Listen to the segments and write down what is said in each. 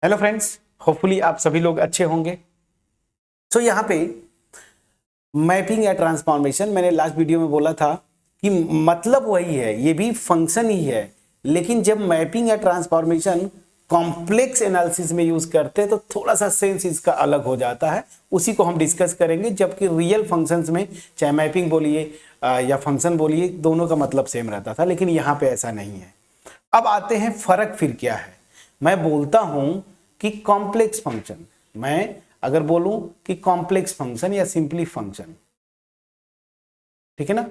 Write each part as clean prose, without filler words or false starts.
Hello friends, hopefully आप सभी लोग अच्छे होंगे। तो यहाँ पे मैपिंग या ट्रांसफॉर्मेशन, मैंने लास्ट वीडियो में बोला था कि मतलब वही है, ये भी फंक्शन ही है, लेकिन जब मैपिंग या ट्रांसफॉर्मेशन कॉम्प्लेक्स एनालिसिस में यूज करते हैं तो थोड़ा सा सेंस इसका अलग हो जाता है। उसी को हम डिस्कस करेंगे, जबकि रियल फंक्शंस में चाहे मैपिंग बोलिए या फंक्शन बोलिए, दोनों का मतलब सेम रहता था, लेकिन यहाँ पे ऐसा नहीं है। अब आते हैं फर्क फिर क्या है। मैं बोलता हूं कि कॉम्प्लेक्स फंक्शन, मैं अगर बोलूं कि कॉम्प्लेक्स फंक्शन या सिंपली फंक्शन, ठीक है ना,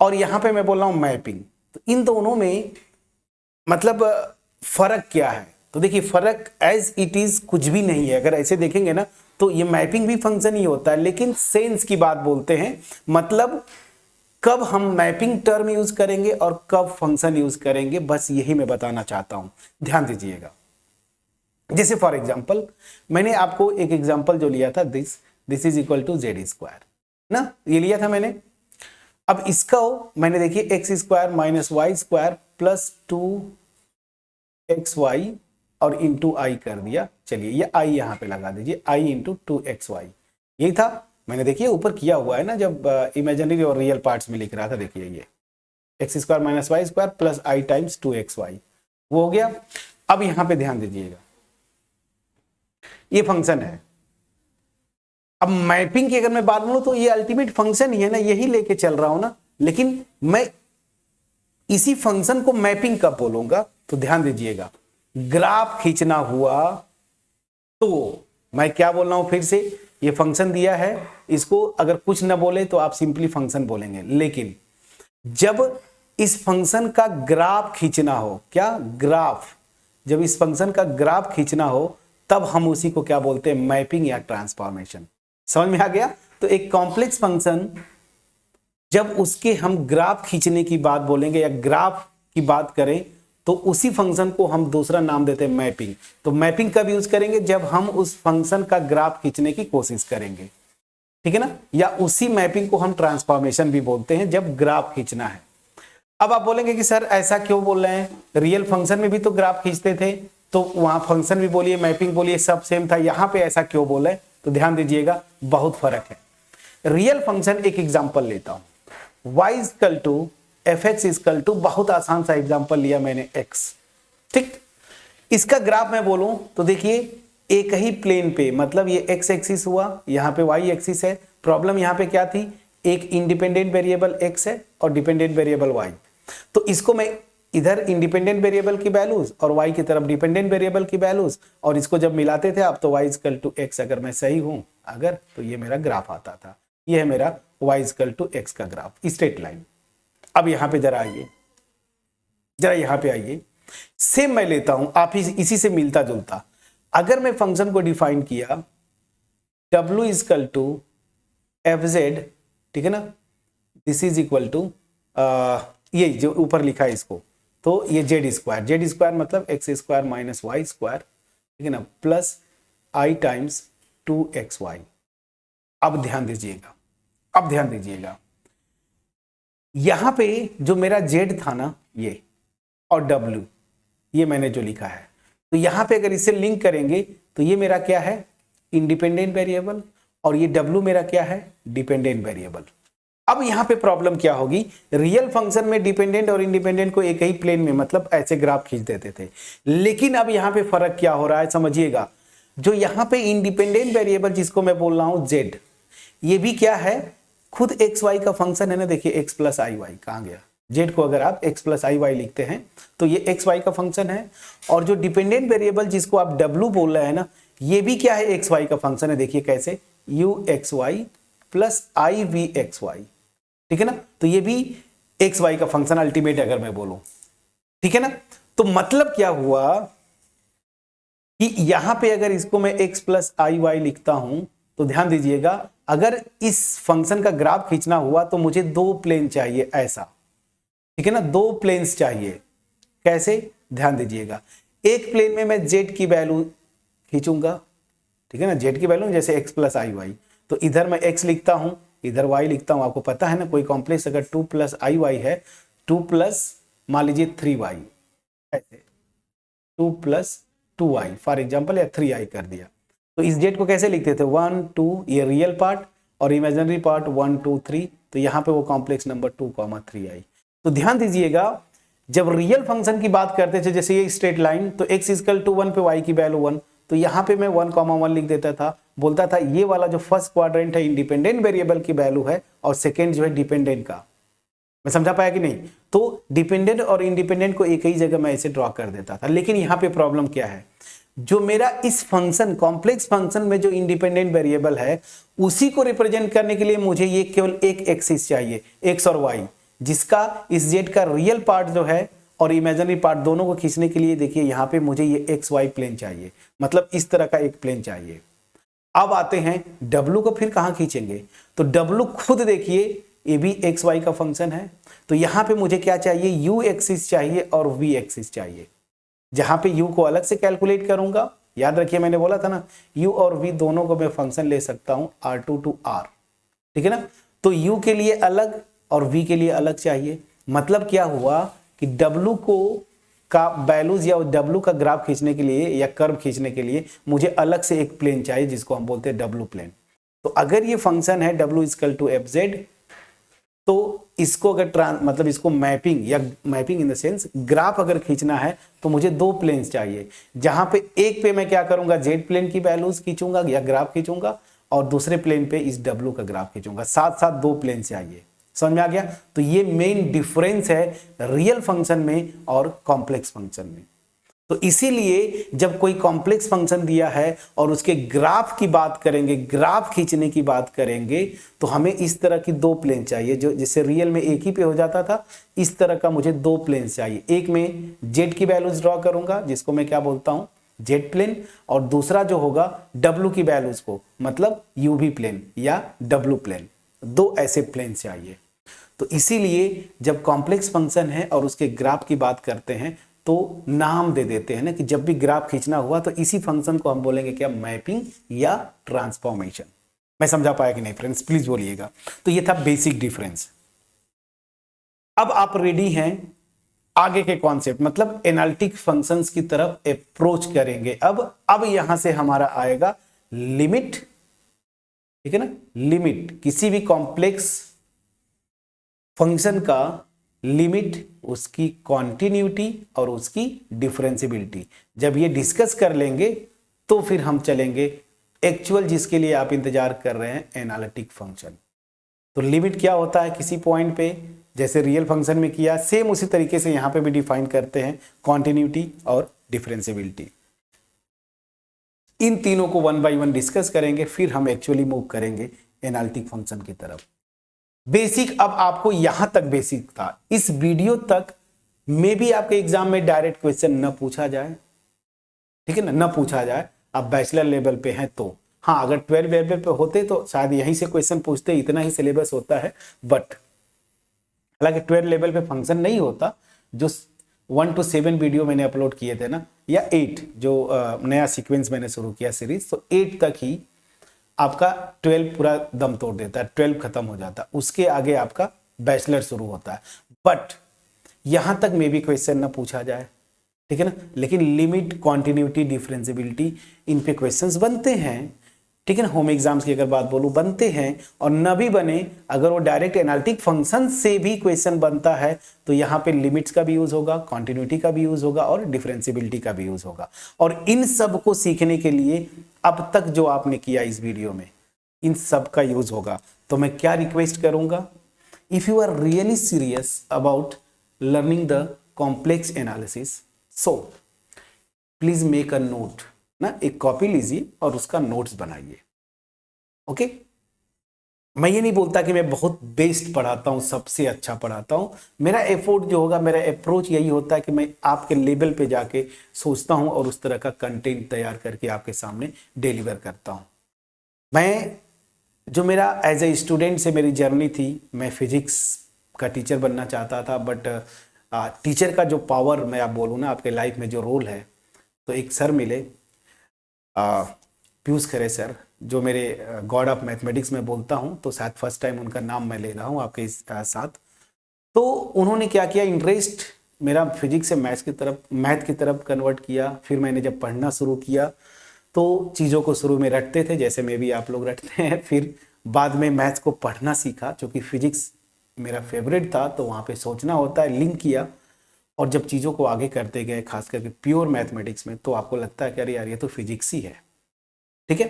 और यहां पे मैं बोल रहा हूं मैपिंग, तो इन दोनों में मतलब फर्क क्या है। तो देखिए, फर्क एज इट इज कुछ भी नहीं है। अगर ऐसे देखेंगे ना तो ये मैपिंग भी फंक्शन ही होता है, लेकिन सेंस की बात बोलते हैं, मतलब कब हम मैपिंग टर्म यूज करेंगे और कब फंक्शन यूज करेंगे, बस यही मैं बताना चाहता हूं। ध्यान दीजिएगा। जैसे फॉर एग्जांपल, मैंने आपको एक एग्जांपल जो लिया था, this is equal to z square ना, ये लिया था मैंने। अब इसका मैंने देखिए x square minus y square plus 2xy और इंटू आई कर दिया। चलिए ये आई यहां पे लगा दीजिए, आई इंटू 2xy, यही था। मैंने देखिए ऊपर किया हुआ है ना, जब इमेजिनरी और रियल पार्ट्स में लिख रहा था। देखिए ये x square minus y square plus I times 2xy, वो हो गया। अब यहां पे ध्यान दीजिएगा, ये फंक्शन है। अब मैपिंग की अगर मैं बात बोलूं तो ये अल्टीमेट फंक्शन ही है ना, यही लेके चल रहा हूं ना, लेकिन मैं इसी फंक्शन को मैपिंग कब बोलूंगा, तो ध्यान दीजिएगा, ग्राफ खींचना हुआ तो मैं क्या बोल रहा हूं फिर से, ये फंक्शन दिया है, इसको अगर कुछ ना बोले तो आप सिंपली फंक्शन बोलेंगे, लेकिन जब इस फंक्शन का ग्राफ खींचना हो, क्या ग्राफ, जब इस फंक्शन का ग्राफ खींचना हो तब हम उसी को क्या बोलते हैं, मैपिंग या ट्रांसफॉर्मेशन। समझ में आ गया। तो एक कॉम्प्लेक्स फंक्शन जब उसके हम ग्राफ खींचने की बात बोलेंगे या ग्राफ की बात करें तो उसी फंक्शन को हम दूसरा नाम देते हैं मैपिंग। तो मैपिंग कब यूज करेंगे, जब हम उस फंक्शन का ग्राफ खींचने की कोशिश करेंगे, ठीक है ना, या उसी मैपिंग को हम ट्रांसफॉर्मेशन भी बोलते हैं जब ग्राफ खींचना है। अब आप बोलेंगे कि सर ऐसा क्यों बोल रहे हैं, रियल फंक्शन में भी तो ग्राफ खींचते थे, तो वहां फंक्शन भी बोलिए मैपिंग बोलिए सब सेम था, यहां पे ऐसा क्यों बोले। तो ध्यान दीजिएगा, बहुत फर्क है। रियल फंक्शन, एक एग्जांपल लेता हूं, y equal to f x equal to, बहुत आसान सा एग्जांपल लिया मैंने, x, ठीक। इसका ग्राफ मैं बोलूं तो देखिए, एक ही प्लेन पे, मतलब ये x एक्सिस हुआ, यहां पे y एक्सिस है। प्रॉब्लम यहां पे क्या थी, एक इंडिपेंडेंट वेरिएबल x है और डिपेंडेंट वेरिएबल y। तो इसको मैं इधर इंडिपेंडेंट वेरिएबल की वैल्यूज और y की तरफ डिपेंडेंट वेरिएबल की वैल्यूज, और इसको जब मिलाते थे आप तो y इक्वल टू x, अगर मैं सही हूं अगर, तो ये मेरा ग्राफ आता था। ये है मेरा y इक्वल टू x का ग्राफ, स्ट्रेट लाइन। अब यहां पे जरा आइए, जरा यहां पे आइए, सेम मैं लेता हूं, आप इसी से मिलता जुलता। अगर मैं फंक्शन को डिफाइन किया w equal to f z, ठीक है ना, दिस इज इक्वल टू ये जो ऊपर लिखा है इसको, तो ये जेड स्क्वायर मतलब x square minus y square, ठीक है ना, प्लस आई टाइम्स 2xy। अब ध्यान दीजिएगा, अब ध्यान दीजिएगा, यहां पे जो मेरा z था ना ये, और w, ये मैंने जो लिखा है, तो यहां पे अगर इसे लिंक करेंगे तो ये मेरा क्या है, इंडिपेंडेंट वेरिएबल, और ये w मेरा क्या है, डिपेंडेंट वेरिएबल। अब यहां पे प्रॉब्लम क्या होगी, रियल फंक्शन में डिपेंडेंट और इंडिपेंडेंट को एक ही प्लेन में, मतलब ऐसे ग्राफ खींच देते थे, लेकिन अब यहां पे फर्क क्या हो रहा है समझिएगा। जो यहां पे इंडिपेंडेंट वेरिएबल जिसको मैं बोल रहा हूं z, ये भी क्या है, खुद एक्स वाई का फंक्शन है ना। देखिए एक्स प्लस आई वाई कहां गया, जेड को अगर आप एक्स प्लस आई वाई लिखते हैं तो ये एक्स वाई का फंक्शन है, और जो डिपेंडेंट वेरिएबल जिसको आप डब्ल्यू बोल रहे हैं ना, ये भी क्या है, एक्स वाई का फंक्शन है। देखिए कैसे, u x y plus i v x y, ठीक है ना, तो ये भी एक्स वाई का फंक्शन अल्टीमेट अगर मैं बोलूं, ठीक है ना। तो मतलब क्या हुआ कि यहां पे अगर इसको मैं एक्स प्लस आई वाई लिखता हूं तो ध्यान दीजिएगा, अगर इस फंक्शन का ग्राफ खींचना हुआ तो मुझे दो प्लेन चाहिए ऐसा, ठीक है ना, दो प्लेन्स चाहिए। कैसे, ध्यान दीजिएगा, एक प्लेन में मैं z की वैल्यू खींचूंगा, ठीक है ना, z की वैल्यू जैसे x प्लस आई वाई, तो इधर मैं x लिखता हूं, इधर y लिखता हूं। आपको पता है ना, कोई कॉम्प्लेक्स अगर 2 प्लस आई वाई है, 2 प्लस मान लीजिए 3y, ऐसे 2 प्लस 2i फॉर एग्जाम्पल, या 3i कर दिया। तो इस जेड को कैसे लिखते थे, 1 2, ये रियल पार्ट और इमेजिनरी पार्ट 1 2 3, तो यहाँ पे वो कॉम्प्लेक्स नंबर 2 3i। तो ध्यान दीजिएगा, जब रियल फंक्शन की बात करते थे, जैसे ये स्ट्रेट लाइन, तो x इक्वल टू 1 पे y की वैल्यू 1, तो यहाँ पे मैं 1 लिख देता था, बोलता था ये वाला जो फर्स्ट क्वाड्रेंट है इंडिपेंडेंट वेरिएबल की वैल्यू है और सेकेंड जो है डिपेंडेंट का। मैं समझा पाया कि नहीं? तो डिपेंडेंट और इंडिपेंडेंट को एक ही जगह मैं ऐसे ड्रॉ कर देता था। लेकिन यहाँ पे प्रॉब्लम क्या है, जो मेरा इस फंक्शन कॉम्प्लेक्स फंक्शन में जो इंडिपेंडेंट वेरिएबल है उसी को रिप्रेजेंट करने के लिए मुझे ये केवल एक एक्सिस चाहिए, एक्स और वाई, जिसका इस जेड का रियल पार्ट जो है और इमेजिनरी पार्ट दोनों को खींचने के लिए देखिए यहाँ पे मुझे ये एक्स वाई प्लेन चाहिए, मतलब इस तरह का एक प्लेन चाहिए। अब आते हैं डब्लू को फिर कहाँ खींचेंगे, तो डब्लू खुद देखिए ये भी एक्स वाई का फंक्शन है, तो यहाँ पे मुझे क्या चाहिए, यू एक्सिस चाहिए और वी एक्सिस चाहिए, जहां पे u को अलग से कैलकुलेट करूंगा। याद रखिए मैंने बोला था ना, u और v दोनों को मैं फंक्शन ले सकता हूं r2 to r, ठीक है ना। तो u के लिए अलग और v के लिए अलग चाहिए। मतलब क्या हुआ कि w को का वैल्यूज या w का ग्राफ खींचने के लिए या कर्व खींचने के लिए मुझे अलग से एक प्लेन चाहिए जिसको हम बोलते हैं w प्लेन। तो अगर ये फंक्शन है w इक्वल टू fz, तो इसको अगर मतलब इसको मैपिंग या mapping in the sense graph अगर खींचना है तो मुझे दो प्लेन्स चाहिए, जहां पे एक पे मैं क्या करूंगा, जेड प्लेन की वैल्यूज खींचूंगा या ग्राफ खींचूंगा और दूसरे प्लेन पे इस डब्ल्यू का ग्राफ खींचूंगा। साथ साथ दो प्लेन चाहिए। समझ में आ गया? तो ये मेन डिफरेंस है रियल फंक्शन में और कॉम्प्लेक्स फंक्शन में। तो इसीलिए जब कोई कॉम्प्लेक्स फंक्शन दिया है और उसके ग्राफ की बात करेंगे, ग्राफ खींचने की बात करेंगे, तो हमें इस तरह की दो प्लेन चाहिए, जो जिससे रियल में एक ही पे हो जाता था, इस तरह का मुझे दो प्लेन चाहिए। एक में जेड की वैल्यूज ड्रॉ करूंगा जिसको मैं क्या बोलता हूं, जेड प्लेन, और दूसरा जो होगा डब्ल्यू की वैल्यूज को, मतलब यूवी प्लेन या डब्ल्यू प्लेन। दो ऐसे प्लेन चाहिए। तो इसीलिए जब कॉम्प्लेक्स फंक्शन है और उसके ग्राफ की बात करते हैं तो नाम दे देते हैं ना कि जब भी ग्राफ खींचना हुआ तो इसी फंक्शन को हम बोलेंगे क्या, मैपिंग या ट्रांसफॉर्मेशन। मैं समझा पाया कि नहीं फ्रेंड्स, प्लीज बोलिएगा। तो ये था बेसिक डिफरेंस। अब आप रेडी हैं आगे के कॉन्सेप्ट, मतलब एनालिटिक फंक्शंस की तरफ अप्रोच करेंगे। अब यहां से हमारा आएगा लिमिट, ठीक है ना। लिमिट किसी भी कॉम्प्लेक्स फंक्शन का लिमिट, उसकी कॉन्टिन्यूटी और उसकी डिफरेंशियबिलिटी। जब ये डिस्कस कर लेंगे तो फिर हम चलेंगे एक्चुअल जिसके लिए आप इंतजार कर रहे हैं, एनालिटिक फंक्शन। तो लिमिट क्या होता है किसी पॉइंट पे, जैसे रियल फंक्शन में किया, सेम उसी तरीके से यहां पे भी डिफाइन करते हैं कॉन्टिन्यूटी और डिफरेंशियबिलिटी। इन तीनों को वन बाय वन डिस्कस करेंगे, फिर हम एक्चुअली मूव करेंगे एनालिटिक फंक्शन की तरफ। बेसिक अब आपको यहां तक बेसिक था। इस वीडियो तक मे भी आपके एग्जाम में डायरेक्ट क्वेश्चन न पूछा जाए, ठीक है ना, न पूछा जाए। आप बैचलर लेवल पे हैं तो हाँ, अगर 12 लेवल पे होते तो शायद यहीं से क्वेश्चन पूछते, इतना ही सिलेबस होता है। बट हालांकि 12 लेवल पे फंक्शन नहीं होता, जो 1 to 7 वीडियो मैंने अपलोड किए थे ना, या 8 जो नया सीक्वेंस मैंने शुरू किया सीरीज, तो 8 तक ही आपका 12 पूरा दम तोड़ देता है, 12 खत्म हो जाता है, उसके आगे आपका बैचलर शुरू होता है। बट यहां तक मे भी क्वेश्चन ना पूछा जाए, ठीक है ना। लेकिन लिमिट, कॉन्टिन्यूटी, डिफरेंशियबिलिटी, इन पे क्वेश्चंस बनते हैं, ठीक है ना। होम एग्जाम्स की अगर बात बोलूं, बनते हैं। और न भी बने, अगर वो डायरेक्ट एनालिटिक फंक्शन से भी क्वेश्चन बनता है तो यहाँ पे लिमिट्स का भी यूज होगा, कॉन्टिन्यूटी का भी यूज होगा और डिफरेंशियबिलिटी का भी यूज होगा। और इन सब को सीखने के लिए अब तक जो आपने किया इस वीडियो में, इन सब का यूज होगा। तो मैं क्या रिक्वेस्ट करूंगा, if you are really serious about learning the complex analysis, so please make a note ना, एक कॉपी लीजिए और उसका नोट्स बनाइए। ओके, मैं ये नहीं बोलता कि मैं बहुत बेस्ट पढ़ाता हूं, सबसे अच्छा पढ़ाता हूं। मेरा एफर्ट जो होगा, मेरा अप्रोच यही होता है कि मैं आपके लेवल पे जाके सोचता हूं और उस तरह का कंटेंट तैयार करके आपके सामने डिलीवर करता हूं। मैं जो मेरा एज ए स्टूडेंट से मेरी जर्नी थी, मैं फिजिक्स का टीचर बनना चाहता था। बट टीचर का जो पावर, मैं आप बोलूँ ना, आपके लाइफ में जो रोल है, तो एक सर मिले, पीयूष खरे सर, जो मेरे गॉड ऑफ मैथमेटिक्स में बोलता हूं, तो शायद फर्स्ट टाइम उनका नाम मैं ले रहा हूं आपके साथ। तो उन्होंने क्या किया, इंटरेस्ट मेरा फिजिक्स से मैथ की तरफ कन्वर्ट किया। फिर मैंने जब पढ़ना शुरू किया तो चीज़ों को शुरू में रटते थे, जैसे मैं भी आप लोग रटते हैं। फिर बाद में मैथ्स को पढ़ना सीखा, क्योंकि फिजिक्स मेरा फेवरेट था, तो वहाँ पे सोचना होता है, लिंक किया। और जब चीज़ों को आगे करते गए, खास करके प्योर मैथमेटिक्स में, तो आपको लगता है कि अरे यार ये तो फिजिक्स ही है। ठीक है,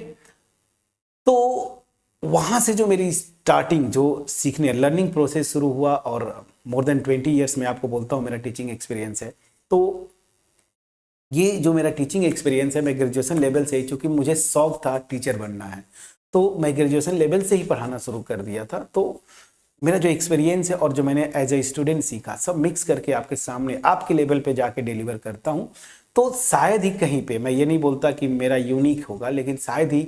तो वहाँ से जो मेरी स्टार्टिंग, जो सीखने लर्निंग प्रोसेस शुरू हुआ, और मोर देन 20 ईयर्स में आपको बोलता हूँ मेरा टीचिंग एक्सपीरियंस है। तो ये जो मेरा टीचिंग एक्सपीरियंस है, मैं ग्रेजुएशन लेवल से ही, चूँकि मुझे शौक था टीचर बनना है, तो मैं ग्रेजुएशन लेवल से ही पढ़ाना शुरू कर दिया था। तो मेरा जो एक्सपीरियंस है और जो मैंने एज ए स्टूडेंट सीखा, सब मिक्स करके आपके सामने आपके लेवल पे जाके डिलीवर करता हूँ। तो शायद ही कहीं पे, मैं ये नहीं बोलता कि मेरा यूनिक होगा, लेकिन शायद ही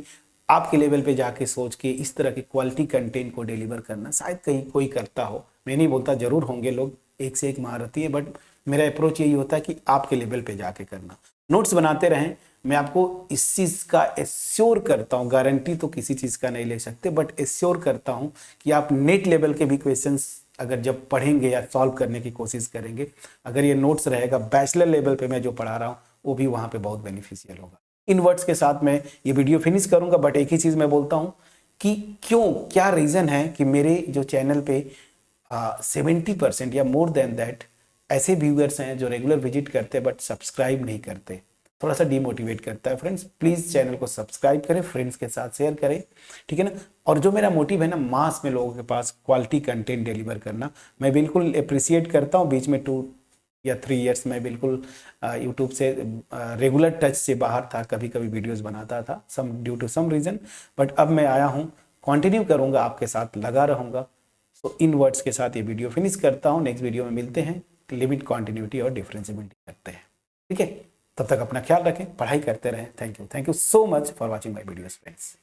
आपके लेवल पे जाके सोच के इस तरह के क्वालिटी कंटेंट को डिलीवर करना शायद कहीं कोई करता हो। मैं नहीं बोलता, जरूर होंगे लोग, एक से एक महारथी है, बट मेरा अप्रोच यही होता है कि आपके लेवल पे जाके करना। नोट्स बनाते रहें। मैं आपको इस चीज़ का एश्योर करता हूँ, गारंटी तो किसी चीज़ का नहीं ले सकते, बट एश्योर करता हूँ कि आप नेट लेवल के भी क्वेश्चंस अगर जब पढ़ेंगे या सॉल्व करने की कोशिश करेंगे, अगर ये नोट्स रहेगा, बैचलर लेवल पे मैं जो पढ़ा रहा हूँ वो भी वहाँ पे बहुत बेनिफिशियल होगा। इन वर्ड्स के साथ मैं ये वीडियो फिनिश करूँगा, बट एक ही चीज़ मैं बोलता हूँ कि क्यों, क्या रीज़न है कि मेरे जो चैनल पे 70% या मोर देन दैट ऐसे व्यूअर्स हैं जो रेगुलर विजिट करते हैं बट सब्सक्राइब नहीं करते। थोड़ा सा डिमोटिवेट करता है। फ्रेंड्स, प्लीज़ चैनल को सब्सक्राइब करें, फ्रेंड्स के साथ शेयर करें, ठीक है ना। और जो मेरा मोटिव है ना, मास में लोगों के पास क्वालिटी कंटेंट डिलीवर करना, मैं बिल्कुल अप्रिसिएट करता हूँ। बीच में 2 या 3 ईयर्स में बिल्कुल यूट्यूब से रेगुलर टच से बाहर था, कभी कभी वीडियोज़ बनाता था due to some reason, but अब मैं आया हूँ, कंटिन्यू करूँगा, आपके साथ लगा रहूँगा। तो इन वर्ड्स के साथ ये वीडियो फिनिश करता हूँ। नेक्स्ट वीडियो में मिलते हैं, लिमिट, कॉन्टिन्यूटी और डिफरेंशिएबिलिटी करते हैं, ठीक है। तब तक अपना ख्याल रखें, पढ़ाई करते रहें। Thank you so much for watching my videos friends.